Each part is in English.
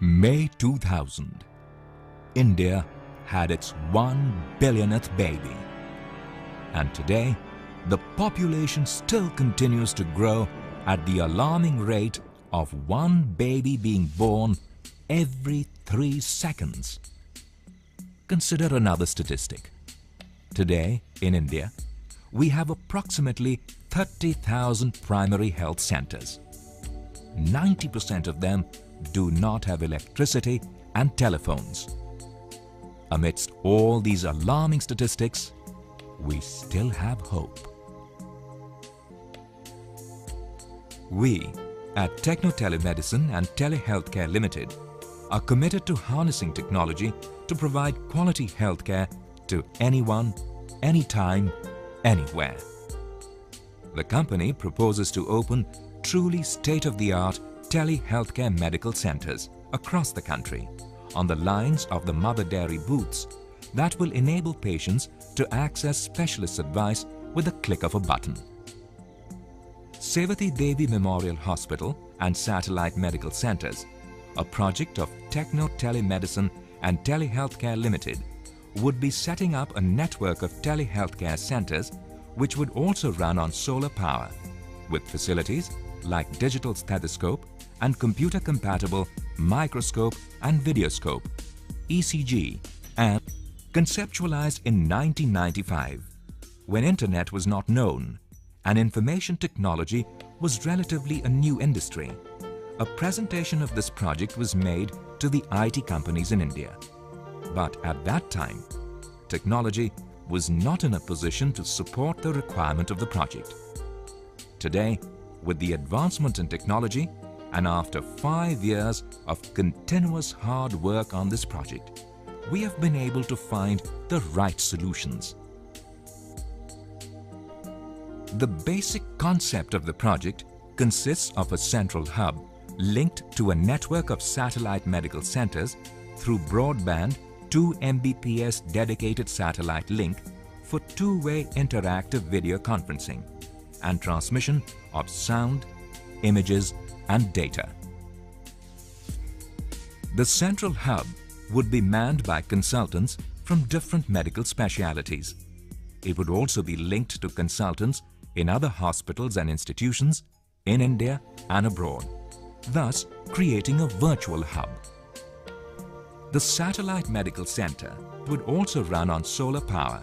May 2000, India had its 1 billionth baby. And today, the population still continues to grow at the alarming rate of 1 baby being born every 3 seconds. Consider another statistic. Today, in India, we have approximately 30,000 primary health centers. 90% of them do not have electricity and telephones. Amidst all these alarming statistics, we still have hope. We at Techno Telemedicine and Telehealthcare Limited are committed to harnessing technology to provide quality healthcare to anyone, anytime, anywhere. The company proposes to open truly state-of-the-art telehealthcare medical centers across the country on the lines of the Mother Dairy booths that will enable patients to access specialist advice with a click of a button. Sevati Devi Memorial Hospital and Satellite Medical Centers, a project of Techno Telemedicine and Telehealthcare Limited, would be setting up a network of telehealthcare centers which would also run on solar power, with facilities like digital stethoscope and computer-compatible microscope and videoscope, ECG, and conceptualized in 1995, when internet was not known and information technology was relatively a new industry. A presentation of this project was made to the IT companies in India. But at that time, technology was not in a position to support the requirement of the project. Today, with the advancement in technology and after 5 years of continuous hard work on this project, we have been able to find the right solutions. The basic concept of the project consists of a central hub linked to a network of satellite medical centers through broadband 2 Mbps dedicated satellite link for two-way interactive video conferencing and transmission of sound, images and data. The central hub would be manned by consultants from different medical specialities. It would also be linked to consultants in other hospitals and institutions in India and abroad, thus creating a virtual hub. The Satellite Medical Center would also run on solar power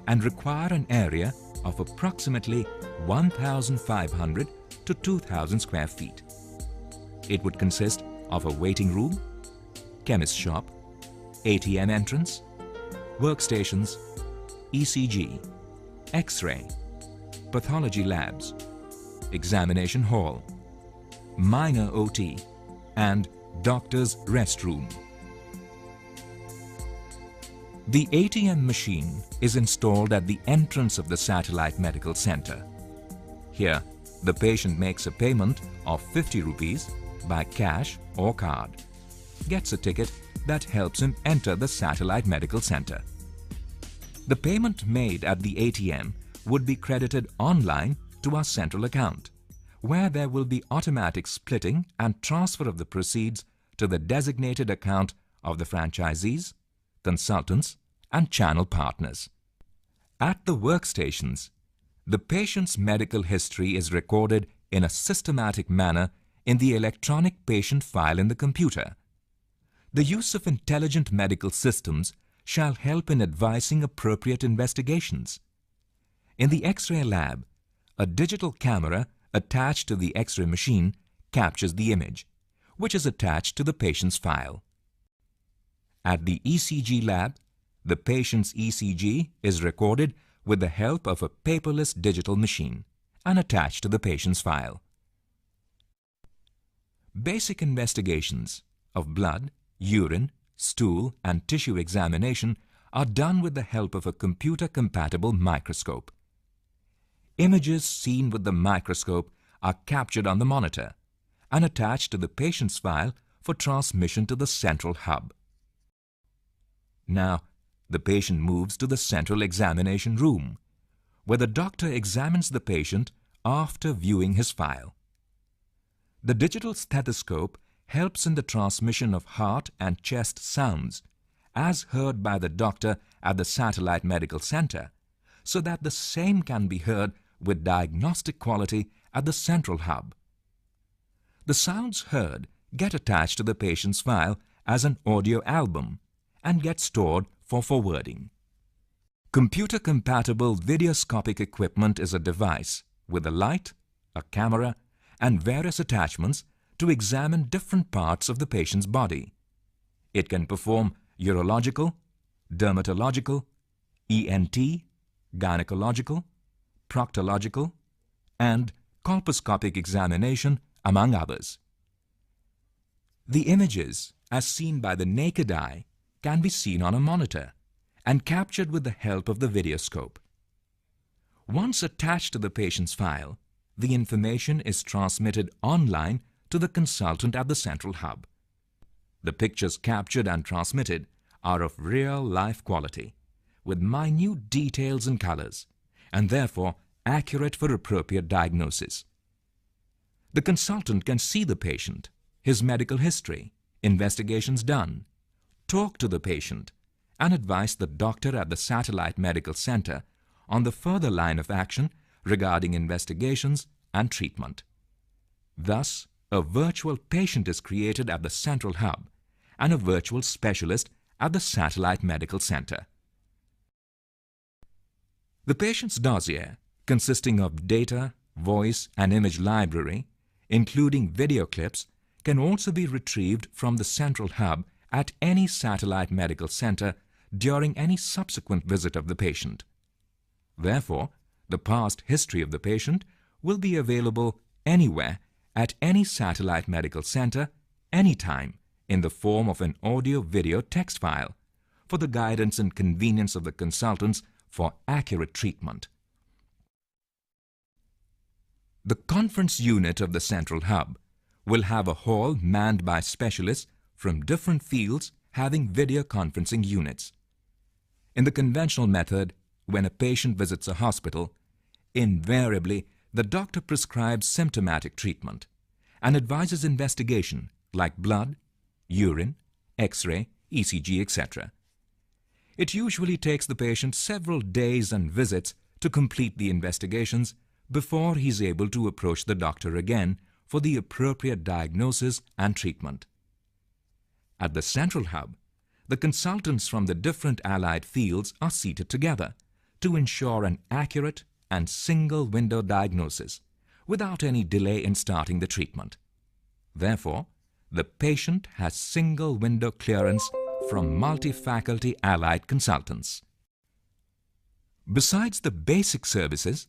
and require an area of approximately 1,500 to 2,000 square feet. It would consist of a waiting room, chemist shop, ATM entrance, workstations, ECG, X-ray, pathology labs, examination hall, minor OT, and doctor's restroom. The ATM machine is installed at the entrance of the Satellite Medical Center. Here, the patient makes a payment of 50 rupees by cash or card, gets a ticket that helps him enter the Satellite Medical Center. The payment made at the ATM would be credited online to our central account, where there will be automatic splitting and transfer of the proceeds to the designated account of the franchisees, consultants and channel partners. At the workstations, the patient's medical history is recorded in a systematic manner in the electronic patient file in the computer. The use of intelligent medical systems shall help in advising appropriate investigations. In the X-ray lab, a digital camera attached to the X-ray machine captures the image, which is attached to the patient's file. At the ECG lab, the patient's ECG is recorded with the help of a paperless digital machine and attached to the patient's file. Basic investigations of blood, urine, stool and tissue examination are done with the help of a computer-compatible microscope. Images seen with the microscope are captured on the monitor and attached to the patient's file for transmission to the central hub. Now, the patient moves to the central examination room, where the doctor examines the patient after viewing his file. The digital stethoscope helps in the transmission of heart and chest sounds as heard by the doctor at the satellite medical center, so that the same can be heard with diagnostic quality at the central hub. The sounds heard get attached to the patient's file as an audio album and get stored for forwarding. Computer-compatible videoscopic equipment is a device with a light, a camera, and various attachments to examine different parts of the patient's body. It can perform urological, dermatological, ENT, gynecological, proctological, and colposcopic examination, among others. The images, as seen by the naked eye, can be seen on a monitor and captured with the help of the videoscope. Once attached to the patient's file, the information is transmitted online to the consultant at the central hub. The pictures captured and transmitted are of real-life quality, with minute details and colors, and therefore accurate for appropriate diagnosis. The consultant can see the patient, his medical history, investigations done, talk to the patient, and advise the doctor at the satellite medical center on the further line of action regarding investigations and treatment. Thus, a virtual patient is created at the central hub and a virtual specialist at the satellite medical center. The patient's dossier, consisting of data, voice, and image library, including video clips, can also be retrieved from the central hub at any satellite medical center during any subsequent visit of the patient. Therefore, the past history of the patient will be available anywhere at any satellite medical center, anytime, in the form of an audio-video text file for the guidance and convenience of the consultants for accurate treatment. The conference unit of the central hub will have a hall manned by specialists from different fields having video conferencing units. In the conventional method, when a patient visits a hospital, invariably the doctor prescribes symptomatic treatment and advises investigation like blood, urine, X-ray, ECG, etc. It usually takes the patient several days and visits to complete the investigations before he is able to approach the doctor again for the appropriate diagnosis and treatment. At the central hub, the consultants from the different allied fields are seated together to ensure an accurate and single-window diagnosis without any delay in starting the treatment. Therefore, the patient has single-window clearance from multi-faculty allied consultants. Besides the basic services,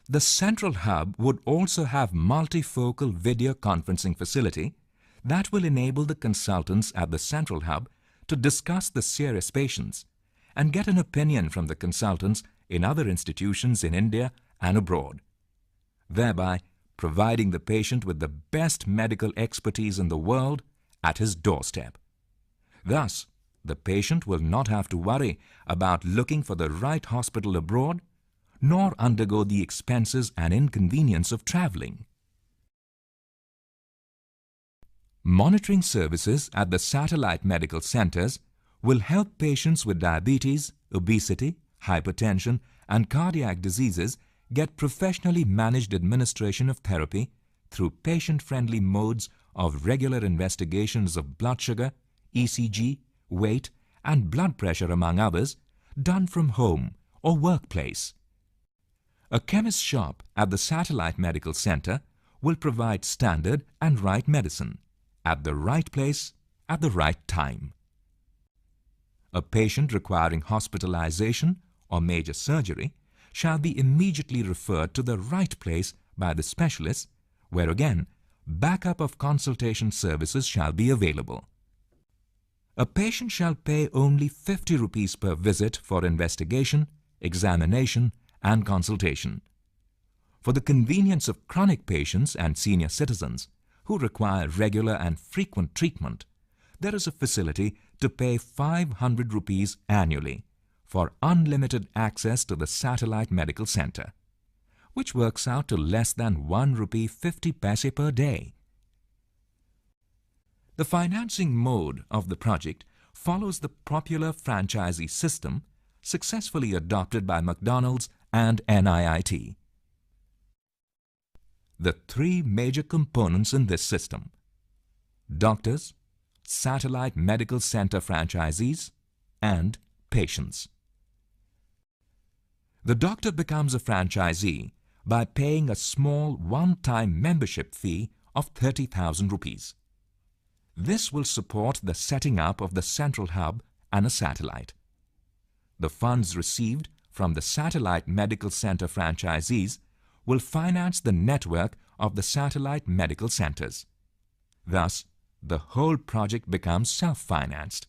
the central hub would also have multifocal video conferencing facility that will enable the consultants at the central hub to discuss the serious patients and get an opinion from the consultants in other institutions in India and abroad, thereby providing the patient with the best medical expertise in the world at his doorstep. Thus, the patient will not have to worry about looking for the right hospital abroad, nor undergo the expenses and inconvenience of traveling. Monitoring services at the satellite medical centers will help patients with diabetes, obesity, hypertension, and cardiac diseases get professionally managed administration of therapy through patient-friendly modes of regular investigations of blood sugar, ECG, weight, and blood pressure, among others, done from home or workplace. A chemist shop at the satellite medical center will provide standard and right medicine at the right place at the right time. A patient requiring hospitalization or major surgery shall be immediately referred to the right place by the specialist, where again, backup of consultation services shall be available. A patient shall pay only 50 rupees per visit for investigation, examination, and consultation. For the convenience of chronic patients and senior citizens who require regular and frequent treatment, there is a facility to pay 500 rupees annually for unlimited access to the satellite medical center, which works out to less than 1 rupee 50 paise per day. The financing mode of the project follows the popular franchisee system successfully adopted by McDonald's and NIIT. The three major components in this system: doctors, satellite medical center franchisees, and patients. The doctor becomes a franchisee by paying a small one-time membership fee of 30,000 rupees. This will support the setting up of the central hub and a satellite. The funds received from the satellite medical center franchisees will finance the network of the satellite medical centers. Thus, the whole project becomes self-financed.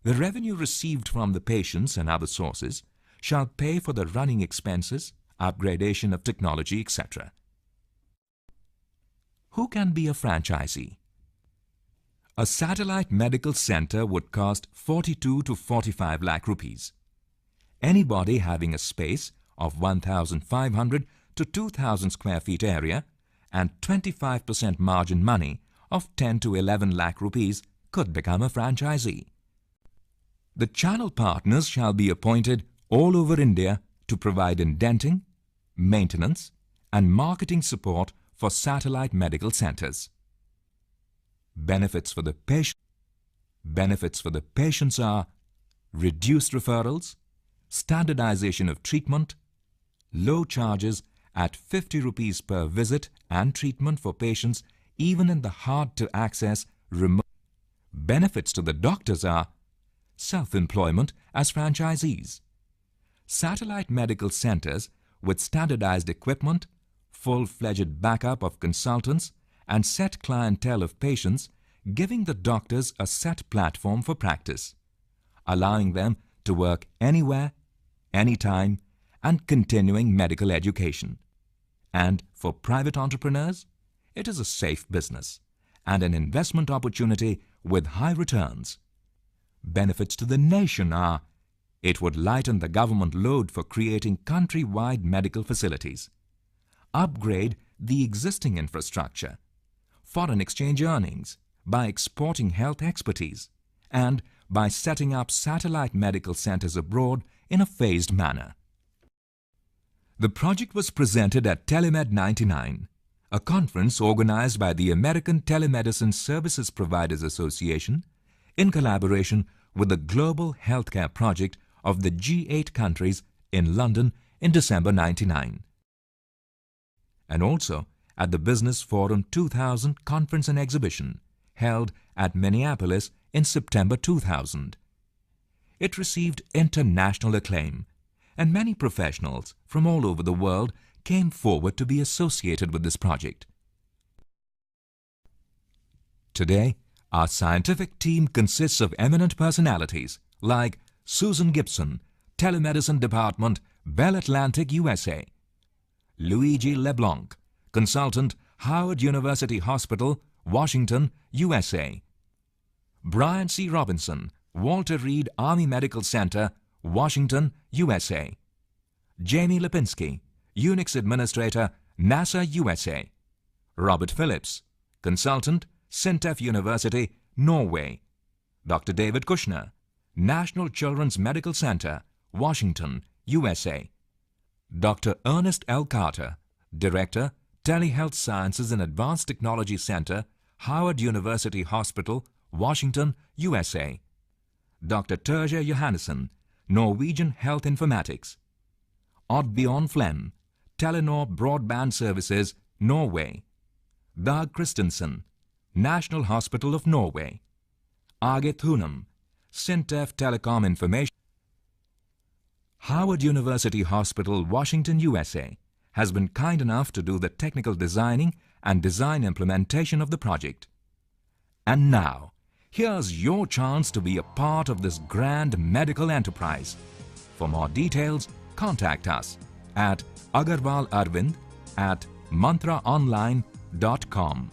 The revenue received from the patients and other sources shall pay for the running expenses, upgradation of technology, etc. Who can be a franchisee? A satellite medical center would cost 42 to 45 lakh rupees. Anybody having a space of 1,500 to 2,000 square feet area and 25% margin money of 10 to 11 lakh rupees could become a franchisee. The channel partners shall be appointed all over India to provide indenting, maintenance, and marketing support for satellite medical centers. Benefits for the patients are reduced referrals, standardization of treatment, low charges at 50 rupees per visit and treatment for patients even in the hard-to-access remote. Benefits to the doctors are self-employment as franchisees, satellite medical centers with standardized equipment, full-fledged backup of consultants, and set clientele of patients, giving the doctors a set platform for practice, allowing them to work anywhere, anytime, and continuing medical education. And for private entrepreneurs, it is a safe business and an investment opportunity with high returns. Benefits to the nation are: it would lighten the government load for creating country-wide medical facilities, upgrade the existing infrastructure, foreign exchange earnings by exporting health expertise, and by setting up satellite medical centers abroad in a phased manner. The project was presented at Telemed 99, a conference organized by the American Telemedicine Services Providers Association in collaboration with the Global Healthcare Project of the G8 countries in London in December 99, and also at the Business Forum 2000 Conference and Exhibition held at Minneapolis in September 2000. It received international acclaim, and many professionals from all over the world came forward to be associated with this project. Today, our scientific team consists of eminent personalities like Susan Gibson, Telemedicine Department, Bell Atlantic, USA; Luigi LeBlanc, Consultant, Howard University Hospital, Washington, USA; Brian C. Robinson, Walter Reed Army Medical Center, Washington, USA; Jamie Lipinski, Unix Administrator, NASA, USA; Robert Phillips, Consultant, Sintef University, Norway; Dr. David Kushner, National Children's Medical Center, Washington, USA; Dr. Ernest L. Carter, Director, Telehealth Sciences and Advanced Technology Center, Howard University Hospital, Washington, USA; Dr. Terje Johannesson, Norwegian Health Informatics; Oddbjørn Flem, Telenor Broadband Services, Norway; Dag Christensen, National Hospital of Norway; Agit Thunam, Sintef Telecom Information. Howard University Hospital, Washington, USA has been kind enough to do the technical designing and design implementation of the project. And now, here's your chance to be a part of this grand medical enterprise. For more details, contact us at agarwalarvind@mantraonline.com.